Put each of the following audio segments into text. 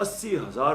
80,000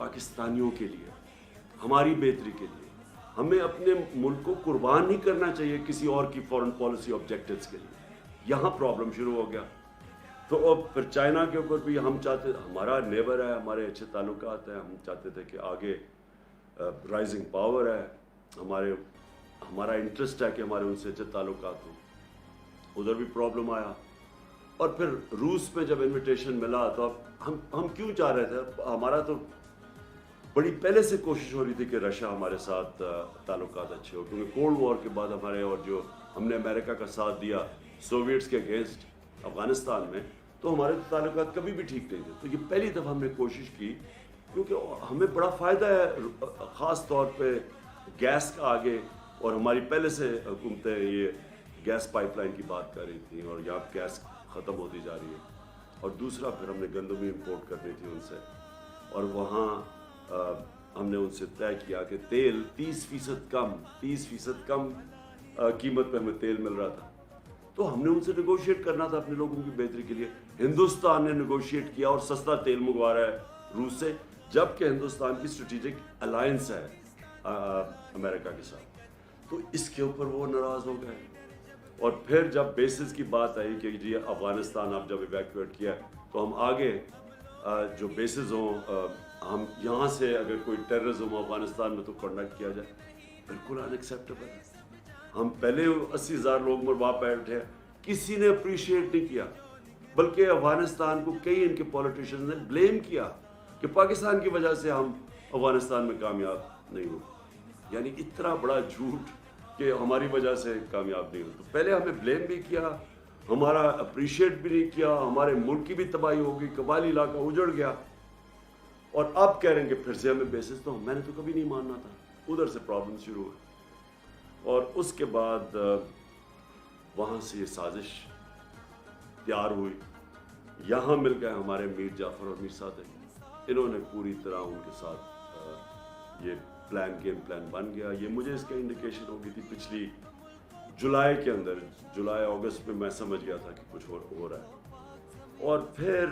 پاکستانیوں کے لیے, ہماری بہتری کے لیے. ہمیں اپنے ملک کو قربان نہیں کرنا چاہیے کسی اور کی فورن پالیسی آبجیکٹیوز کے لیے. یہاں پرابلم شروع ہو گیا. تو اب پھر چائنا کے اوپر بھی ہم چاہتے, ہمارا نیبر ہے, ہمارے اچھے تعلقات ہیں, ہم چاہتے تھے کہ آگے رائزنگ پاور ہے, ہمارا انٹرسٹ ہے کہ ہمارے ان سے اچھے تعلقات ہوں. ادھر بھی پرابلم آیا. اور پھر روس میں جب انویٹیشن ملا تو اب ہم کیوں چاہ رہے تھے, ہمارا تو بڑی پہلے سے کوشش ہو رہی تھی کہ رشیا ہمارے ساتھ تعلقات اچھے ہو, کیونکہ کولڈ وار کے بعد ہمارے, اور جو ہم نے امریکہ کا ساتھ دیا سوویٹس کے اگینسٹ افغانستان میں, تو ہمارے تعلقات کبھی بھی ٹھیک نہیں تھے. تو یہ پہلی دفعہ ہم نے کوشش کی, کیونکہ ہمیں بڑا فائدہ ہے خاص طور پہ گیس کا آگے, اور ہماری پہلے سے حکومتیں یہ گیس پائپ لائن کی بات کر رہی تھیں, اور یہاں گیس ختم ہوتی جا رہی ہے. اور دوسرا پھر ہم نے گندم امپورٹ کرنی تھی ان سے, اور وہاں ہم نے ان سے طے کیا کہ تیل 30% کم قیمت پہ ہمیں تیل مل رہا تھا. تو ہم نے ان سے نیگوشیٹ کرنا تھا اپنے لوگوں کی بہتری کے لیے. ہندوستان نے نیگوشیٹ کیا اور سستا تیل منگوا رہا ہے روس سے, جبکہ ہندوستان کی اسٹریٹجک الائنس ہے امریکہ کے ساتھ. تو اس کے اوپر وہ ناراض ہو گئے. اور پھر جب بیسز کی بات آئی کہ جی افغانستان آپ جب ایویکویٹ کیا تو ہم آگے جو بیسز ہوں, ہم یہاں سے اگر کوئی ٹیررزم افغانستان میں تو کنڈکٹ کیا جائے, بالکل ان ایکسیپٹیبل ہے. ہم پہلے 80,000 لوگ مروا بیٹھے, کسی نے اپریشیٹ نہیں کیا, بلکہ افغانستان کو کئی ان کے پولیٹیشین نے بلیم کیا کہ پاکستان کی وجہ سے ہم افغانستان میں کامیاب نہیں ہوئے. یعنی اتنا بڑا جھوٹ کہ ہماری وجہ سے کامیاب نہیں ہوئے. تو پہلے ہمیں بلیم بھی کیا, ہمارا اپریشیٹ بھی نہیں کیا, ہمارے ملک کی بھی تباہی ہو گئی, قبائلی علاقہ اجڑ گیا, اور اب کہہ رہے ہیں کہ پھر سے ہمیں بیسس. تو میں نے تو کبھی نہیں ماننا تھا. ادھر سے پرابلم شروع ہوئی, اور اس کے بعد وہاں سے یہ سازش تیار ہوئی. یہاں مل گئے ہمارے میر جعفر اور میر صادق, انہوں نے پوری طرح ان کے ساتھ یہ گیم پلان بن گیا. یہ مجھے اس کا انڈیکیشن ہو گئی تھی پچھلی جولائی کے اندر, جولائی اگست میں میں سمجھ گیا تھا کہ کچھ ہو رہا ہے. اور پھر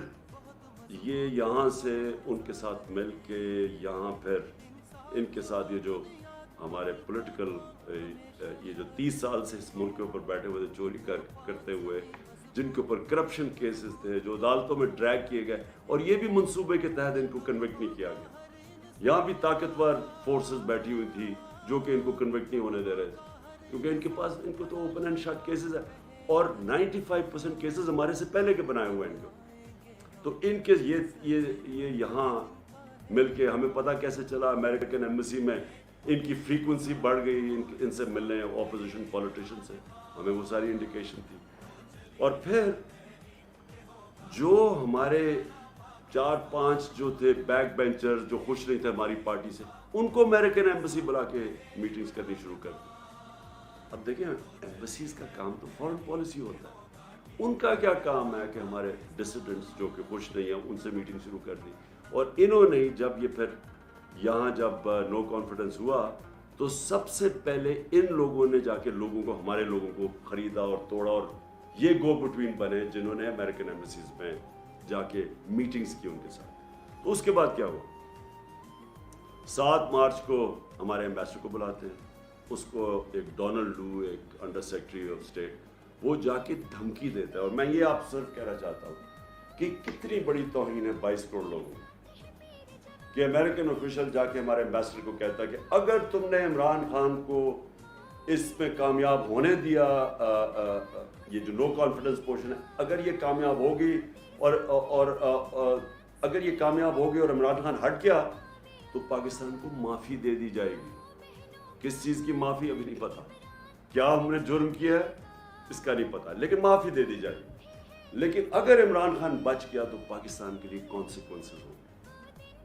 یہ یہاں سے ان کے ساتھ مل کے, یہاں پھر ان کے ساتھ یہ جو ہمارے پولیٹیکل یہ جو 30 سال سے اس ملک کے اوپر بیٹھے ہوئے تھے چوری کرتے ہوئے, جن کے اوپر کرپشن کیسز تھے جو عدالتوں میں ڈریگ کیے گئے, اور یہ بھی منصوبے کے تحت ان کو کنوکٹ نہیں کیا گیا. یہاں بھی طاقتور فورسز بیٹھی ہوئی تھی جو کہ ان کو کنوکٹ نہیں ہونے دے رہے تھے, کیونکہ ان کے پاس, ان کو تو اوپن اینڈ شٹ کیسز ہے, اور 95% کیسز ہمارے سے پہلے کے بنائے ہوئے ہیں ان کو. تو ان کے یہ یہاں مل کے ہمیں پتہ کیسے چلا, امریکن ایمبیسی میں ان کی فریکوینسی بڑھ گئی ان سے ملنے اپوزیشن پولیٹیشین سے, ہمیں وہ ساری انڈیکیشن تھی. اور پھر جو ہمارے 4-5 جو تھے بیک بینچر جو خوش نہیں تھے ہماری پارٹی سے, ان کو امریکن ایمبیسی بلا کے میٹنگز کرنی شروع کر دی. اب دیکھیں ایمبیسیز کا کام تو فورن پالیسی ہوتا ہے, ان کا کیا کام ہے کہ ہمارے ڈسیڈنٹس جو کہ خوش نہیں ہیں ان سے میٹنگ شروع کر دی. اور انہوں نے جب یہ پھر یہاں جب نو کانفیڈنس ہوا تو سب سے پہلے ان لوگوں نے جا کے لوگوں کو, ہمارے لوگوں کو خریدا اور توڑا, اور یہ گو بٹوین بنے جنہوں نے امریکن ایمبیسیز میں جا کے میٹنگز کی ان کے ساتھ. تو اس کے بعد کیا ہوا, 7 مارچ کو ہمارے ایمبیسڈر کو بلاتے ہیں, اس کو ایک ڈونلڈ لو, ایک انڈر سیکرٹری آف اسٹیٹ, وہ جا کے دھمکی دیتا ہے. اور میں یہ آپ صرف کہنا چاہتا ہوں کہ کتنی بڑی توہین ہے 22 کروڑ لوگوں کہ امریکن آفیشل جا کے ہمارے ایمبیسڈر کو کہتا ہے کہ اگر تم نے عمران خان کو اس میں کامیاب ہونے دیا, یہ جو نو کانفیڈنس پوشن ہے, اگر یہ کامیاب ہوگی اور اگر یہ کامیاب ہوگی اور عمران خان ہٹ گیا تو پاکستان کو معافی دے دی جائے گی. کس چیز کی معافی ابھی نہیں پتا, کیا ہم نے جرم کیا ہے اس کا نہیں پتا, لیکن معافی دے دی جائے گی. لیکن اگر عمران خان بچ گیا تو پاکستان کے لیے کانسیکوینسز ہوں.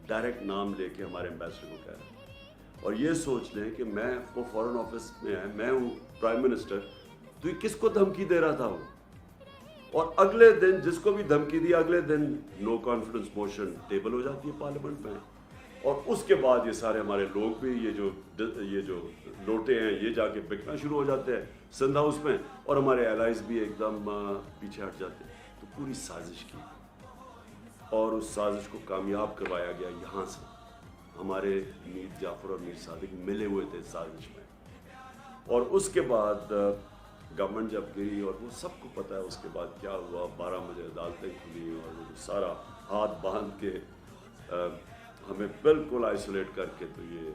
ڈائریکٹ نام لے کے ہمارے ایمبیسڈر کو کہہ رہے ہیں. اور یہ سوچ لیں کہ میں وہ فورن آفس میں ہے, میں ہوں پرائم منسٹر, تو یہ کس کو دھمکی دے رہا تھا وہ, اور اگلے دن جس کو بھی دھمکی دی اگلے دن نو کانفیڈنس موشن ٹیبل ہو جاتی ہے پارلیمنٹ میں. اور اس کے بعد یہ سارے ہمارے لوگ بھی یہ جو لوٹے ہیں یہ جا کے بکنا شروع ہو جاتے ہیں سندھ ہاؤس میں, اور ہمارے الائز بھی ایک دم پیچھے ہٹ جاتے ہیں. تو پوری سازش کی اور اس سازش کو کامیاب کروایا گیا یہاں سے. ہمارے میر جعفر اور میر صادق ملے ہوئے تھے سازش میں، اور اس کے بعد گورنمنٹ جب گری اور وہ سب کو پتہ ہے اس کے بعد کیا ہوا، 12 بجے عدالتیں کھلی اور وہ سارا ہاتھ باندھ کے ہمیں بالکل آئسولیٹ کر کے تو یہ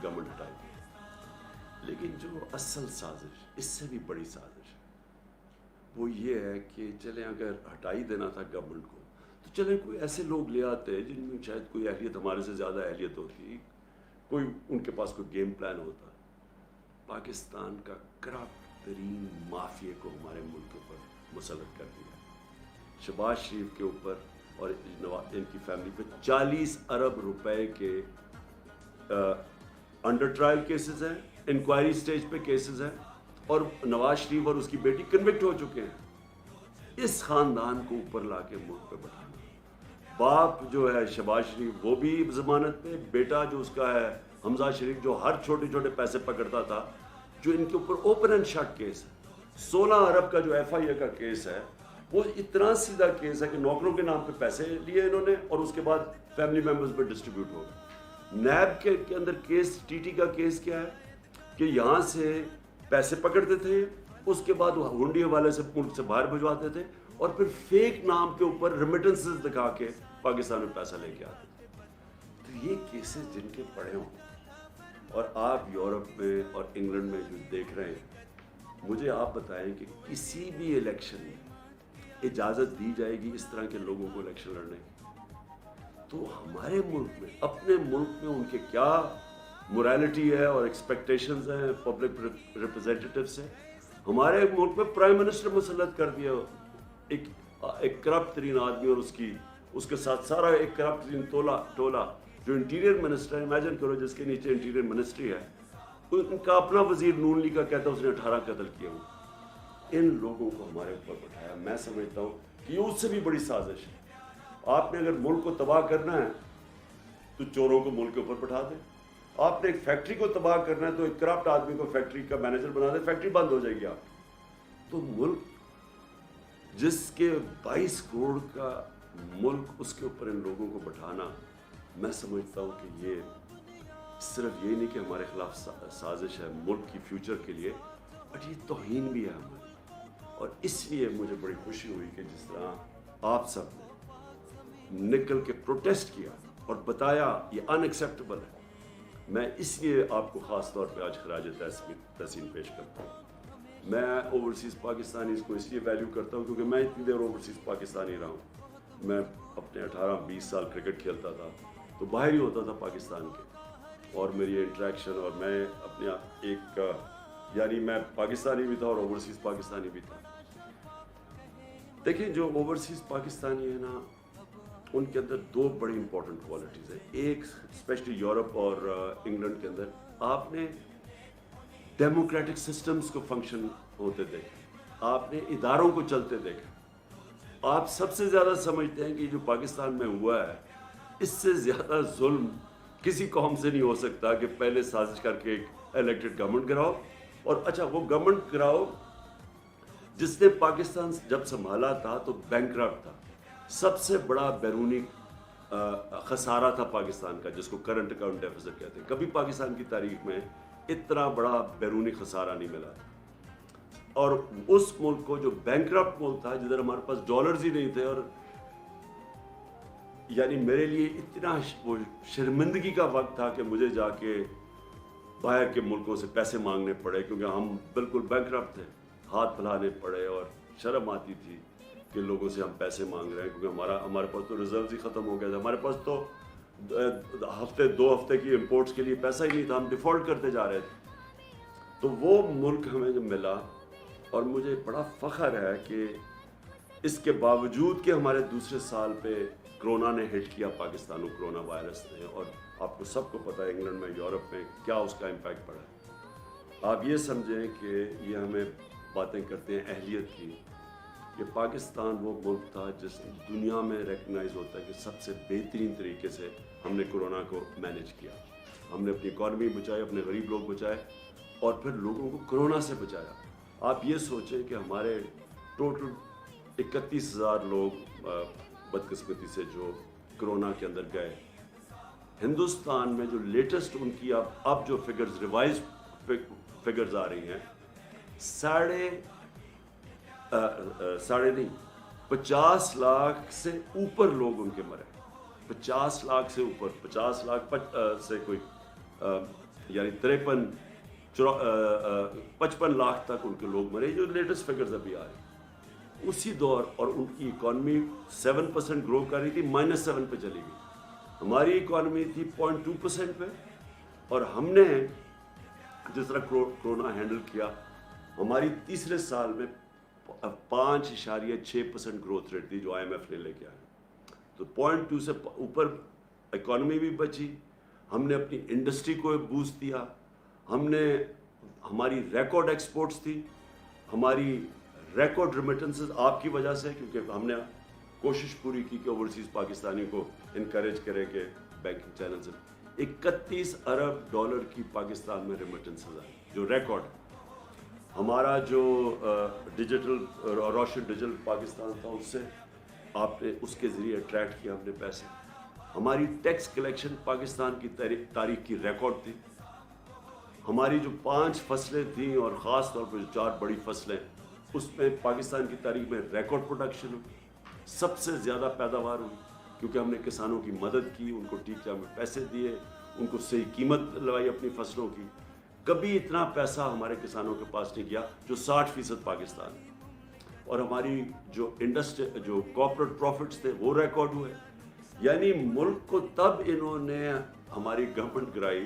گورنمنٹ ہٹائی گئی۔ لیکن جو اصل سازش، اس سے بھی بڑی سازش، وہ یہ ہے کہ چلیں اگر ہٹائی دینا تھا گورنمنٹ کو تو چلیں کوئی ایسے لوگ لے آتے جن میں شاید کوئی اہلیت ہمارے سے زیادہ اہلیت ہوتی، کوئی ان کے پاس کوئی گیم پلان ہوتا۔ پاکستان کا کرپٹ ترین مافیا کو ہمارے ملک کے اوپر مسلط کر دیا، شہباز شریف کے اوپر اور ان کی فیملی پہ 40 ارب روپے کے انڈر ٹرائل کیسز ہیں، انکوائری سٹیج پہ کیسز ہیں، اور نواز شریف اور اس کی بیٹی کنوکٹ ہو چکے ہیں۔ اس خاندان کو اوپر لا کے ملک پہ بٹھانا، باپ جو ہے شہباز شریف وہ بھی ضمانت پہ، بیٹا جو اس کا ہے حمزہ شریف جو ہر چھوٹے چھوٹے پیسے پکڑتا تھا، جو ان کے اوپر اوپن اینڈ شٹ کیس ہے، 16 ارب کا جو ایف آئی اے کا کیس ہے، وہ اتنا سیدھا کیس ہے کہ نوکروں کے نام پہ پیسے لیے انہوں نے اور اس کے بعد فیملی ممبرز پہ ڈسٹریبیوٹ ہو گئے۔ نیب کے اندر کیس، ٹی ٹی کا کیس کیا ہے کہ یہاں سے پیسے پکڑتے تھے، اس کے بعد وہ ہنڈی حوالے سے ملک سے باہر بھجواتے تھے اور پھر فیک نام کے اوپر ریمیٹنسز دکھا کے پاکستان میں پیسہ لے کے آتے تھے۔ تو یہ کیسز جن کے پڑے ہوں، اور آپ یورپ میں اور انگلینڈ میں جو دیکھ رہے ہیں، مجھے آپ بتائیں کہ کسی بھی الیکشن میں اجازت دی جائے گی اس طرح کے لوگوں کو الیکشن لڑنے کی؟ تو ہمارے ملک میں، اپنے ملک میں ان کے کیا مورالٹی ہے اور ایکسپیکٹیشنز ہیں پبلک ریپرزینٹیٹیو سے؟ ہمارے ملک میں پرائم منسٹر مسلط کر دیا ایک کرپٹ ترین آدمی، اور اس کے ساتھ سارا ایک کرپٹ ترین ٹولہ جو انٹیریئر منسٹر ہے، امیجن کرو جس کے نیچے انٹیریئر منسٹری ہے، ان کا اپنا وزیر نون لیگ کا کہتا ہے اس نے 18 قتل کیے ہوں۔ ان لوگوں کو ہمارے اوپر بٹھایا، میں سمجھتا ہوں کہ یہ اس سے بھی بڑی سازش ہے۔ آپ نے اگر ملک کو تباہ کرنا ہے تو چوروں کو ملک کے اوپر بٹھا دیں، آپ نے ایک فیکٹری کو تباہ کرنا ہے تو ایک کرپٹ آدمی کو فیکٹری کا مینیجر بنا دیں، فیکٹری بند ہو جائے گی آپ۔ تو ملک جس کے 22 کروڑ کا ملک، اس کے اوپر ان لوگوں کو بٹھانا، میں سمجھتا ہوں کہ یہ صرف یہ نہیں کہ ہمارے خلاف سازش ہے ملک کی فیوچر کے لیے، بٹ یہ توہین بھی ہے ہماری۔ اور اس لیے مجھے بڑی خوشی ہوئی کہ جس طرح آپ سب نے نکل کے پروٹیسٹ کیا اور بتایا یہ ان ایکسیپٹیبل ہے، میں اس لیے آپ کو خاص طور پہ آج خراج تحسین پیش کرتا ہوں۔ میں اوورسیز پاکستانیز کو اس لیے ویلیو کرتا ہوں کیونکہ میں اتنی دیر اوورسیز پاکستانی رہا ہوں۔ میں اپنے 18-20 سال کرکٹ کھیلتا تھا تو باہر ہی ہوتا تھا پاکستان کے، اور میری انٹریکشن، اور میں اپنے ایک یعنی میں پاکستانی بھی تھا اور اوورسیز پاکستانی بھی تھا۔ دیکھیں جو اوورسیز پاکستانی ہیں نا، ان کے اندر 2 بڑی امپورٹنٹ کوالٹیز ہیں۔ ایک اسپیشلی یورپ اور انگلینڈ کے اندر آپ نے ڈیموکریٹک سسٹمز کو فنکشن ہوتے دیکھا، آپ نے اداروں کو چلتے دیکھا۔ آپ سب سے زیادہ سمجھتے ہیں کہ جو پاکستان میں ہوا ہے اس سے زیادہ ظلم کسی قوم سے نہیں ہو سکتا کہ پہلے سازش کر کے ایک الیکٹڈ گورنمنٹ گراؤ، اور اچھا وہ گورنمنٹ گراؤ جس نے پاکستان جب سنبھالا تھا تو بینکرپٹ تھا، سب سے بڑا بیرونی خسارہ تھا پاکستان کا، جس کو کرنٹ اکاؤنٹ ڈیفیسٹ کہتے ہیں۔ کبھی پاکستان کی تاریخ میں اتنا بڑا بیرونی خسارہ نہیں ملا، اور اس ملک کو جو بینکرپٹ ملک تھا، جدھر ہمارے پاس ڈالرز ہی نہیں تھے، اور یعنی میرے لیے اتنا وہ شرمندگی کا وقت تھا کہ مجھے جا کے باہر کے ملکوں سے پیسے مانگنے پڑے کیونکہ ہم بالکل بینکرپٹ تھے، ہاتھ پھیلانے پڑے، اور شرم آتی تھی کہ لوگوں سے ہم پیسے مانگ رہے ہیں کیونکہ ہمارے پاس تو ریزروز ہی ختم ہو گئے تھے، ہمارے پاس تو 2 ہفتے کی امپورٹس کے لیے پیسہ ہی نہیں تھا، ہم ڈیفالٹ کرتے جا رہے تھے۔ تو وہ ملک ہمیں جب ملا، اور مجھے بڑا فخر ہے کہ اس کے باوجود کہ ہمارے دوسرے سال پہ کرونا نے ہٹ کیا پاکستان کو، کرونا وائرس نے، اور آپ کو سب کو پتہ ہے انگلینڈ میں، یورپ میں کیا اس کا امپیکٹ پڑا ہے۔ آپ یہ سمجھیں کہ یہ ہمیں باتیں کرتے ہیں اہلیت کی، کہ پاکستان وہ ملک تھا جس دنیا میں ریکگنائز ہوتا ہے کہ سب سے بہترین طریقے سے ہم نے کرونا کو مینیج کیا، ہم نے اپنی اکانومی بچائی، اپنے غریب لوگ بچائے، اور پھر لوگوں کو کرونا سے بچایا۔ آپ یہ سوچیں کہ ہمارے ٹوٹل 31,000 لوگ بدقسمتی سے جو کرونا کے اندر گئے، ہندوستان میں جو لیٹسٹ ان کی اب جو فگرز ریوائز فگرز آ رہی ہیں، ساڑھے نہیں 50 لاکھ سے اوپر لوگ ان کے مرے، 50 لاکھ سے اوپر، 50 لاکھ سے کوئی یعنی 55 لاکھ تک ان کے لوگ مرے، جو لیٹسٹ فگرز ابھی آ رہے ہیں اسی دور. اور ان کی اکانومی 7% گرو کر رہی تھی، -7 پہ چلی گئی. ہماری اکانومی تھی 0.2% پہ، اور ہم نے جس طرح کرونا ہینڈل کیا، ہماری تیسرے سال میں 5.6% گروتھ ریٹ تھی جو IMF نے لے کے آیا. تو 0.2 سے اوپر اکانومی بھی بچی، ہم نے اپنی انڈسٹری کو بوسٹ دیا، ہماری ریکارڈ ایکسپورٹس تھی، ہماری ریکارڈ ریمیٹنسز آپ کی وجہ سے، کیونکہ ہم نے کوشش پوری کی کہ اوورسیز پاکستانی کو انکریج کرے کہ بینکنگ چینل سے 31 ارب ڈالر کی پاکستان میں ریمیٹنسز آئی، جو ریکارڈ. ہمارا جو ڈیجیٹل روشن ڈیجیٹل پاکستان تھا، اس سے آپ نے اس کے ذریعے اٹریکٹ کیا ہم نے پیسے. ہماری ٹیکس کلیکشن پاکستان کی تاریخ کی ریکارڈ تھی. ہماری جو 5 فصلیں تھیں اور خاص طور پہ 4 بڑی فصلیں، اس میں پاکستان کی تاریخ میں ریکارڈ پروڈکشن ہوئی، سب سے زیادہ پیداوار ہوئی، کیونکہ ہم نے کسانوں کی مدد کی، ان کو ٹھیک ٹائم میں پیسے دیے، ان کو صحیح قیمت لگائی اپنی فصلوں کی. کبھی اتنا پیسہ ہمارے کسانوں کے پاس نہیں گیا جو 60% پاکستان ہے. اور ہماری جو انڈسٹری جو کارپوریٹ پروفٹس تھے وہ ریکارڈ ہوئے. یعنی ملک کو تب انہوں نے ہماری گورنمنٹ گرائی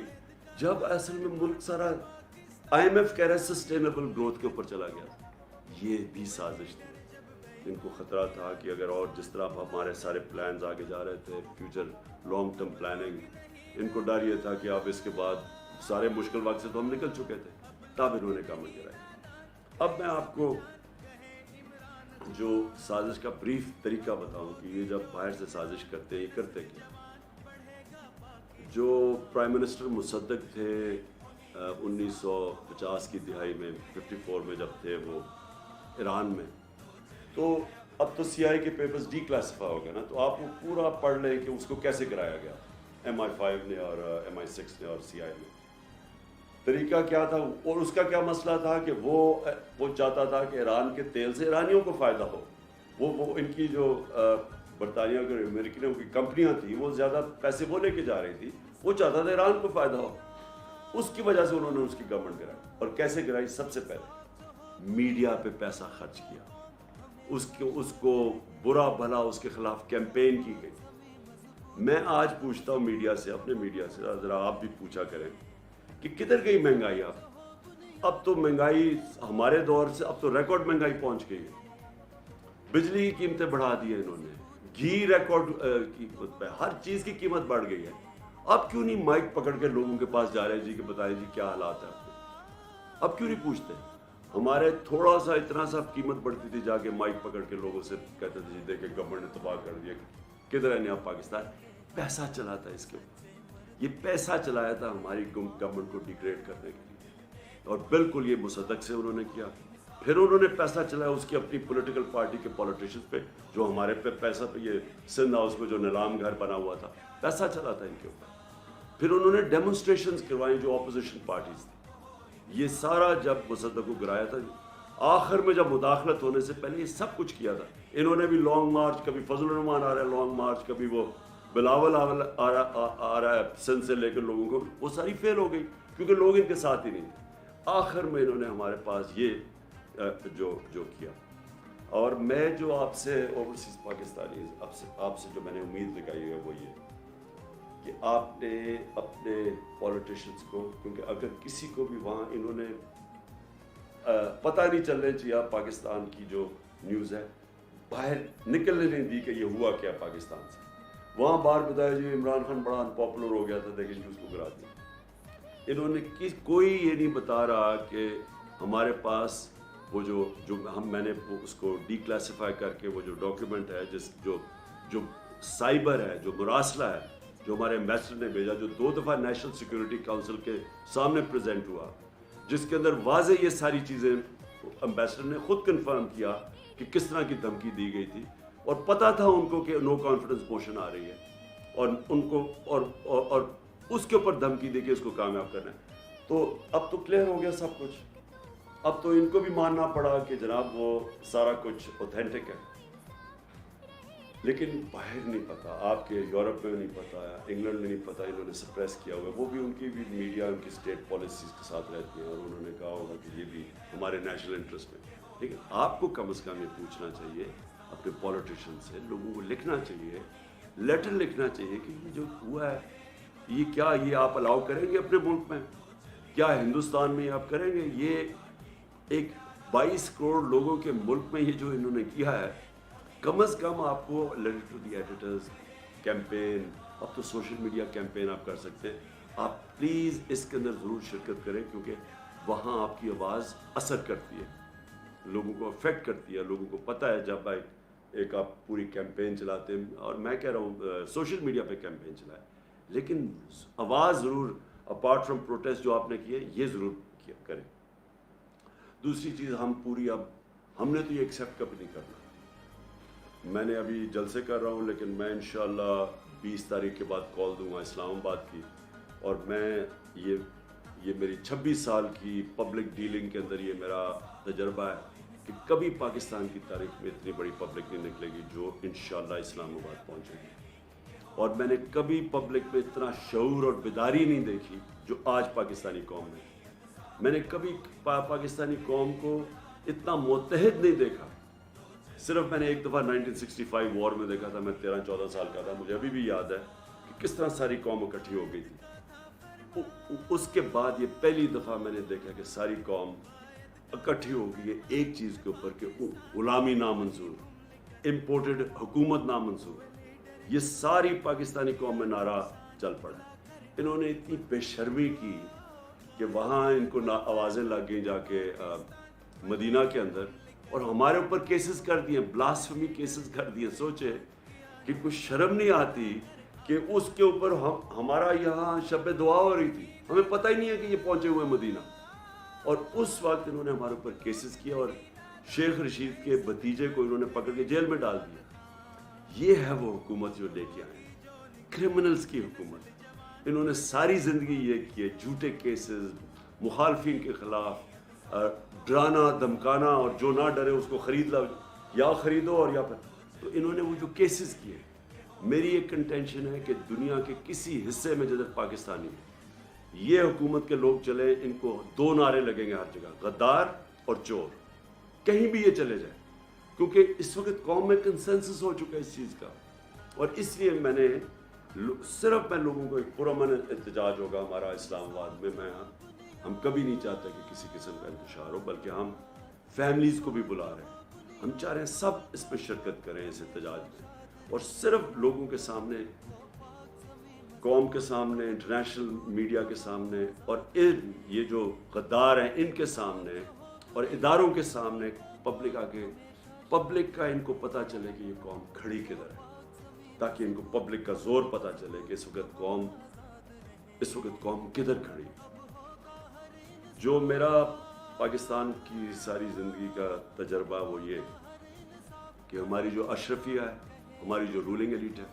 جب اصل میں ملک سارا IMF کہہ رہا ہے سسٹینیبل گروتھ کے اوپر چلا گیا. یہ بھی سازش تھی. ان کو خطرہ تھا کہ اگر اور جس طرح ہمارے سارے پلانز آگے جا رہے تھے، فیوچر لانگ ٹرم پلاننگ، ان کو ڈر یہ تھا کہ اب اس کے بعد سارے مشکل وقت سے تو ہم نکل چکے تھے، تب انہوں نے کام کیا. اب میں آپ کو جو سازش کا بریف طریقہ بتاؤں کہ یہ جب باہر سے سازش کرتے ہیں، یہ کرتے کیا. جو پرائم منسٹر مصدق تھے 1950 کی دہائی میں، 54 میں جب تھے وہ ایران میں، تو اب تو CIA کے پیپرز ڈی کلاسیفائی ہو گئے نا، تو آپ وہ پورا پڑھ لیں کہ اس کو کیسے کرایا گیا MI5 نے اور MI6 نے اور CIA نے. طریقہ کیا تھا اور اس کا کیا مسئلہ تھا کہ وہ چاہتا تھا کہ ایران کے تیل سے ایرانیوں کو فائدہ ہو. وہ ان کی جو برطانیہ کے امریکنوں کی کمپنیاں تھیں، وہ زیادہ پیسے وہ لے کے جا رہی تھی، وہ چاہتا تھا ایران کو فائدہ ہو. اس کی وجہ سے انہوں نے اس کی گورنمنٹ گرائی. اور کیسے گرائی؟ سب سے پہلے میڈیا پہ پیسہ خرچ کیا، اس کو برا بھلا اس کے خلاف کیمپین کی گئی. میں آج پوچھتا ہوں میڈیا سے، اپنے میڈیا سے، ذرا آپ بھی پوچھا کریں کہ کدھر گئی مہنگائی. اب تو مہنگائی ہمارے دور سے اب تو ریکارڈ مہنگائی پہنچ گئی ہے. بجلی کی قیمتیں بڑھا دی ہیں انہوں نے، گھی ریکارڈ قیمت پہ، ہر چیز کی قیمت بڑھ گئی ہے. اب کیوں نہیں مائک پکڑ کے لوگوں کے پاس جا رہے جی کہ بتائیں جی کیا حالات ہیں آپ کے؟ اب کیوں نہیں پوچھتے؟ ہمارے تھوڑا سا اتنا سا قیمت بڑھتی تھی، جا کے مائک پکڑ کے لوگوں سے کہتے تھے جی دیکھیں گورنمنٹ نے تباہ کر دیا. کدھر ہے نیا پاکستان؟ پیسہ چلاتا ہے اس کے اوپر. یہ پیسہ چلایا تھا ہماری گورنمنٹ کو ڈیگریڈ کرنے کے لیے، اور بالکل یہ مصدق سے انہوں نے کیا. پھر انہوں نے پیسہ چلایا اس کی اپنی پولیٹیکل پارٹی کے پولیٹیشنز پہ، جو ہمارے پہ پیسہ پہ، یہ سندھ ہاؤس میں جو نیلام گھر بنا ہوا تھا، پیسہ چلا تھا ان کے اوپر. پھر انہوں نے ڈیمونسٹریشنز کروائیں جو اپوزیشن پارٹیز تھی. یہ سارا جب مصدق کو گرایا تھا، آخر میں جب مداخلت ہونے سے پہلے یہ سب کچھ کیا تھا. انہوں نے بھی لانگ مارچ، کبھی فضل الرحمان آ رہا ہے لانگ مارچ، کبھی وہ بلاول آ رہا ہے سندھ سے لے کر لوگوں کو، وہ ساری فیل ہو گئی کیونکہ لوگ ان کے ساتھ ہی نہیں تھے. آخر میں انہوں نے ہمارے پاس یہ جو کیا. اور میں جو آپ سے اوورسیز پاکستانی آپ سے جو میں نے امید لگائی ہے وہ یہ کہ آپ نے اپنے پولیٹیشنز کو، کیونکہ اگر کسی کو بھی وہاں انہوں نے پتہ نہیں چلنے چاہیے پاکستان کی جو نیوز ہے، باہر نکلنے نہیں دی کہ یہ ہوا کیا پاکستان سے. وہاں باہر بتایا جی عمران خان بڑا انپاپولر ہو گیا تھا، دیکھیں جی اس کو گرا دیا. انہوں نے کوئی یہ نہیں بتا رہا کہ ہمارے پاس وہ جو میں نے اس کو ڈی کلاسیفائی کر کے وہ جو ڈاکیومنٹ ہے جو سائبر ہے، جو مراسلہ ہے، جو ہمارے ایمبیسڈر نے بھیجا، جو 2 دفعہ نیشنل سیکورٹی کونسل کے سامنے پریزنٹ ہوا، جس کے اندر واضح یہ ساری چیزیں ایمبیسڈر نے خود کنفرم کیا کہ کس طرح کی دھمکی دی گئی تھی. اور پتہ تھا ان کو کہ نو کانفیڈنس موشن آ رہی ہے، اور ان کو اور اس کے اوپر دھمکی دے کے اس کو کامیاب کرنا ہے. تو اب تو کلیئر ہو گیا سب کچھ. اب تو ان کو بھی ماننا پڑا کہ جناب وہ سارا کچھ اوتھینٹک ہے. لیکن باہر نہیں پتا, آپ کے یورپ میں نہیں پتا, انگلینڈ میں نہیں پتا, انہوں نے سپریس کیا ہوا ہے. وہ بھی ان کی بھی میڈیا ان کی اسٹیٹ پالیسیز کے ساتھ رہتی ہیں اور انہوں نے کہا ہوگا کہ یہ بھی ہمارے نیشنل انٹرسٹ میں. لیکن آپ کو کم از کم یہ پوچھنا چاہیے اپنے پولیٹیشین سے, لوگوں کو لکھنا چاہیے, لیٹر لکھنا چاہیے کہ یہ جو ہوا ہے یہ کیا, یہ آپ الاؤ کریں گے اپنے ملک میں, کیا ہندوستان میں آپ کریں گے؟ یہ ایک 22 کروڑ لوگوں کے ملک میں یہ جو انہوں نے کیا ہے, کم از کم آپ کو letter to the editors campaign, اب تو سوشل میڈیا کیمپین آپ کر سکتے ہیں. آپ پلیز اس کے اندر ضرور شرکت کریں کیونکہ وہاں آپ کی آواز اثر کرتی ہے, لوگوں کو افیکٹ کرتی ہے. لوگوں کو پتہ ہے جب ایک آپ پوری کیمپین چلاتے ہیں, اور میں کہہ رہا ہوں سوشل میڈیا پہ کیمپین چلائیں, لیکن آواز ضرور اپارٹ فرام پروٹیسٹ جو آپ نے کیے یہ ضرور کریں. دوسری چیز, ہم نے تو یہ ایکسیپٹ کبھی نہیں کرنا. میں نے ابھی جلسے کر رہا ہوں لیکن میں انشاءاللہ 20 تاریخ کے بعد کال دوں گا اسلام آباد کی, اور میں یہ میری 26 سال کی پبلک ڈیلنگ کے اندر یہ میرا تجربہ ہے کہ کبھی پاکستان کی تاریخ میں اتنی بڑی پبلک نہیں نکلے گی جو انشاءاللہ اسلام آباد پہنچے گی. اور میں نے کبھی پبلک میں اتنا شعور اور بیداری نہیں دیکھی جو آج پاکستانی قوم میں. میں نے کبھی پاکستانی قوم کو اتنا متحد نہیں دیکھا. صرف میں نے ایک دفعہ 1965 وار میں دیکھا تھا, میں 13-14 سال کا تھا, مجھے ابھی بھی یاد ہے کہ کس طرح ساری قوم اکٹھی ہو گئی تھی. اس کے بعد یہ پہلی دفعہ میں نے دیکھا کہ ساری قوم اکٹھی ہو گئی ہے ایک چیز کے اوپر کہ غلامی نامنظور, امپورٹڈ حکومت نامنظور. یہ ساری پاکستانی قوم میں نعرہ چل پڑا. انہوں نے اتنی بے شرمی کی کہ وہاں ان کو آوازیں لگ گئیں جا کے مدینہ کے اندر, اور ہمارے اوپر کیسز کر دیے, بلاسفمی کیسز کر دیے. سوچے کہ کچھ شرم نہیں آتی کہ اس کے اوپر ہمارا یہاں شب دعا ہو رہی تھی, ہمیں پتہ ہی نہیں ہے کہ یہ پہنچے ہوئے مدینہ, اور اس وقت انہوں نے ہمارے اوپر کیسز کیا اور شیخ رشید کے بھتیجے کو انہوں نے پکڑ کے جیل میں ڈال دیا. یہ ہے وہ حکومت جو لے کے آئے, کرمنلز کی حکومت. انہوں نے ساری زندگی یہ کیے, جھوٹے کیسز مخالفین کے خلاف, ڈرانا دھمکانا, اور جو نہ ڈرے اس کو خرید لاؤ, یا خریدو اور یا پھر. تو انہوں نے وہ جو کیسز کیے, میری ایک کنٹینشن ہے کہ دنیا کے کسی حصے میں جدھر پاکستانی یہ حکومت کے لوگ چلے, ان کو 2 نعرے لگیں گے ہر جگہ, غدار اور چور, کہیں بھی یہ چلے جائیں, کیونکہ اس وقت قوم میں کنسنسس ہو چکا ہے اس چیز کا. اور اس لیے میں نے صرف میں لوگوں کو ایک پرامن احتجاج ہوگا ہمارا اسلام آباد میں. ہم کبھی نہیں چاہتے کہ کسی قسم کا انتشار ہو, بلکہ ہم فیملیز کو بھی بلا رہے ہیں. ہم چاہ رہے ہیں سب اس میں شرکت کریں اس احتجاج میں, اور صرف لوگوں کے سامنے, قوم کے سامنے, انٹرنیشنل میڈیا کے سامنے, اور یہ جو غدار ہیں ان کے سامنے اور اداروں کے سامنے پبلک آگے, پبلک کا ان کو پتہ چلے کہ یہ قوم کھڑی کدھر ہے, تاکہ ان کو پبلک کا زور پتہ چلے کہ اس وقت قوم کدھر کھڑی. جو میرا پاکستان کی ساری زندگی کا تجربہ وہ یہ کہ ہماری جو اشرفیہ ہے, ہماری جو رولنگ ایلیٹ ہے,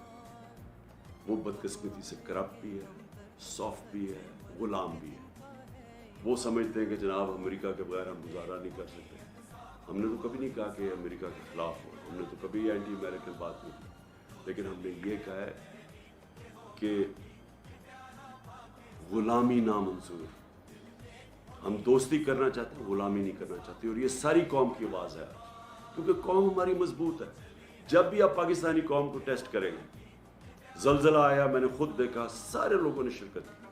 وہ بدقسمتی سے کرپٹ بھی ہے, سافٹ بھی ہے, غلام بھی ہے. وہ سمجھتے ہیں کہ جناب امریکہ کے بغیر ہم گزارا نہیں کر سکتے. ہم نے تو کبھی نہیں کہا کہ امریکہ کے خلاف ہو, ہم نے تو کبھی اینٹی امریکن بات نہیں کی, لیکن ہم نے یہ کہا ہے کہ غلامی نامنظور. ہم دوستی کرنا چاہتے ہیں, غلامی نہیں کرنا چاہتے, اور یہ ساری قوم کی آواز ہے, کیونکہ قوم ہماری مضبوط ہے. جب بھی آپ پاکستانی قوم کو ٹیسٹ کریں گے, زلزلہ آیا میں نے خود دیکھا, سارے لوگوں نے شرکت کی.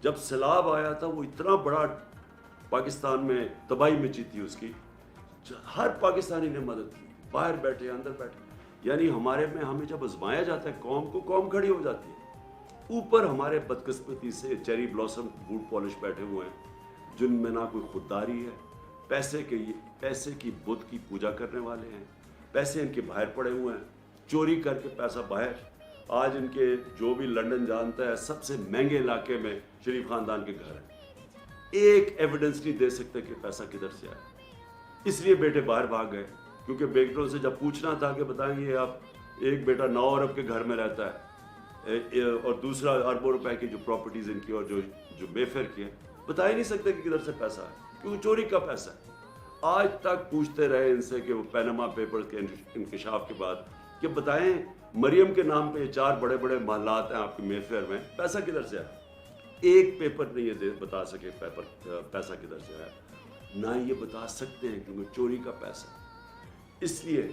جب سیلاب آیا تھا وہ اتنا بڑا پاکستان میں تباہی مچی تھی اس کی, ہر پاکستانی نے مدد کی, باہر بیٹھے اندر بیٹھے. یعنی ہمیں جب آزمایا جاتا ہے قوم کو, قوم کھڑی ہو جاتی ہے. اوپر ہمارے بدقسمتی سے چیری بلاسم بوٹ پالش بیٹھے ہوئے ہیں جن میں نہ کوئی خودداری ہے, پیسے کی بدھ کی پوجا کرنے والے ہیں, پیسے ان کے باہر پڑے ہوئے ہیں, چوری کر کے پیسہ باہر. آج ان کے جو بھی لنڈن جانتا ہے سب سے مہنگے علاقے میں شریف خاندان کے گھر ہیں, ایک ایویڈنس نہیں دے سکتے کہ پیسہ کدھر سے آیا. اس لیے بیٹے باہر بھاگ گئے, کیونکہ بیٹوں سے جب پوچھنا تھا کہ بتائیں یہ آپ, ایک بیٹا 9 ارب کے گھر میں رہتا ہے, اور دوسرا اربوں روپے کی جو پراپرٹیز ان کی اور جو بے فیر کی ہے, بتا ہی نہیں سکتے کہ کدھر سے پیسہ ہے, کیونکہ چوری کا پیسہ ہے. آج تک پوچھتے رہے ان سے کہ وہ پینما پیپرز کے انکشاف کے بعد کہ بتائیں مریم کے نام پہ یہ 4 بڑے بڑے محلات ہیں آپ کی مے فیئر میں, پیسہ کدھر سے آیا؟ ایک پیپر نہیں یہ بتا سکے پیسہ کدھر سے آیا, نہ یہ بتا سکتے ہیں کیونکہ چوری کا پیسہ. اس لیے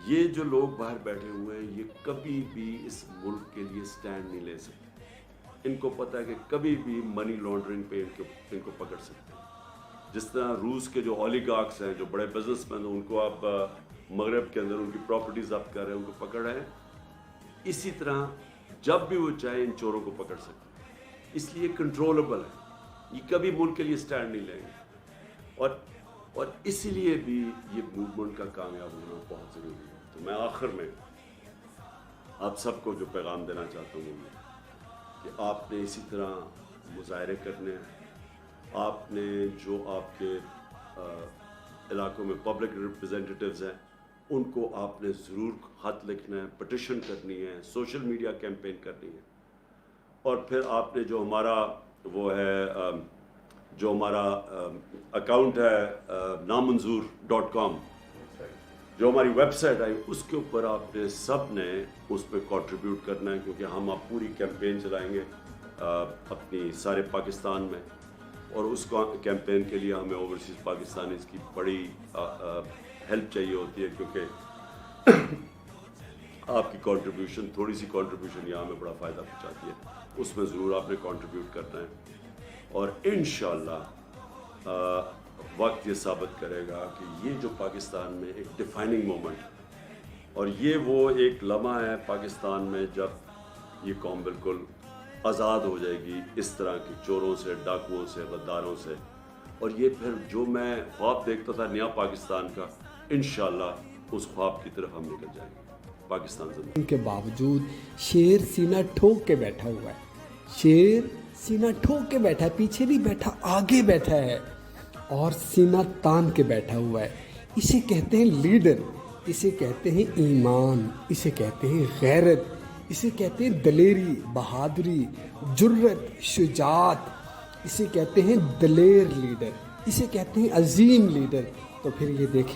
یہ جو لوگ باہر بیٹھے ہوئے ہیں یہ کبھی بھی اس ملک کے لیے سٹینڈ نہیں لے سکتے. ان کو پتہ ہے کہ کبھی بھی منی لانڈرنگ پہ ان کو پکڑ سکتے ہیں. جس طرح روس کے جو اولیگارکس ہیں, جو بڑے بزنس مین ہیں, ان کو آپ مغرب کے اندر ان کی پراپرٹیز آپ کر رہے ہیں, ان کو پکڑ رہے ہیں, اسی طرح جب بھی وہ چاہیں ان چوروں کو پکڑ سکتے ہیں. اس لیے کنٹرولبل ہے, یہ کبھی ملک کے لیے سٹینڈ نہیں لیں گے, اور اسی لیے بھی یہ موومنٹ کا کامیاب ہونا بہت ضروری ہے. تو میں آخر میں آپ سب کو جو پیغام دینا چاہتا ہوں کہ آپ نے اسی طرح مظاہرے کرنے ہیں. آپ نے جو آپ کے علاقوں میں پبلک ریپرزینٹیٹیوز ہیں ان کو آپ نے ضرور خط لکھنا ہے, پٹیشن کرنی ہے, سوشل میڈیا کیمپین کرنی ہے. اور پھر آپ نے جو ہمارا وہ ہے جو ہمارا اکاؤنٹ ہے نامنظور.com, جو ہماری ویب سائٹ آئی, اس کے اوپر آپ نے سب نے اس پہ کنٹریبیوٹ کرنا ہے, کیونکہ ہم آپ پوری کیمپین چلائیں گے اپنی سارے پاکستان میں. اور اس کیمپین کے لیے ہمیں اوورسیز پاکستانیز کی بڑی ہیلپ چاہیے ہوتی ہے, کیونکہ آپ کی کنٹریبیوشن, تھوڑی سی کنٹریبیوشن یہاں ہمیں بڑا فائدہ پہنچاتی ہے. اس میں ضرور آپ نے کنٹریبیوٹ کرنا ہے, اور انشاءاللہ وقت یہ ثابت کرے گا کہ یہ جو پاکستان میں ایک ڈیفائننگ مومنٹ ہے, اور یہ وہ ایک لمحہ ہے پاکستان میں جب یہ قوم بالکل آزاد ہو جائے گی اس طرح کی چوروں سے, ڈاکوؤں سے, غداروں سے. اور یہ پھر جو میں خواب دیکھتا تھا نیا پاکستان کا, انشاءاللہ اس خواب کی طرف ہم نکل جائیں گے. پاکستان زندہ. ان کے باوجود شیر سینہ ٹھوک کے بیٹھا ہوا ہے, شیر سینہ ٹھوک کے بیٹھا ہے, پیچھے نہیں بیٹھا, آگے بیٹھا ہے اور سینہ تان کے بیٹھا ہوا ہے. اسے کہتے ہیں لیڈر, اسے کہتے ہیں ایمان, اسے کہتے ہیں غیرت, اسے کہتے ہیں دلیری, بہادری, جرت, شجاعت, اسے کہتے ہیں دلیر لیڈر, اسے کہتے ہیں عظیم لیڈر. تو پھر یہ دیکھیں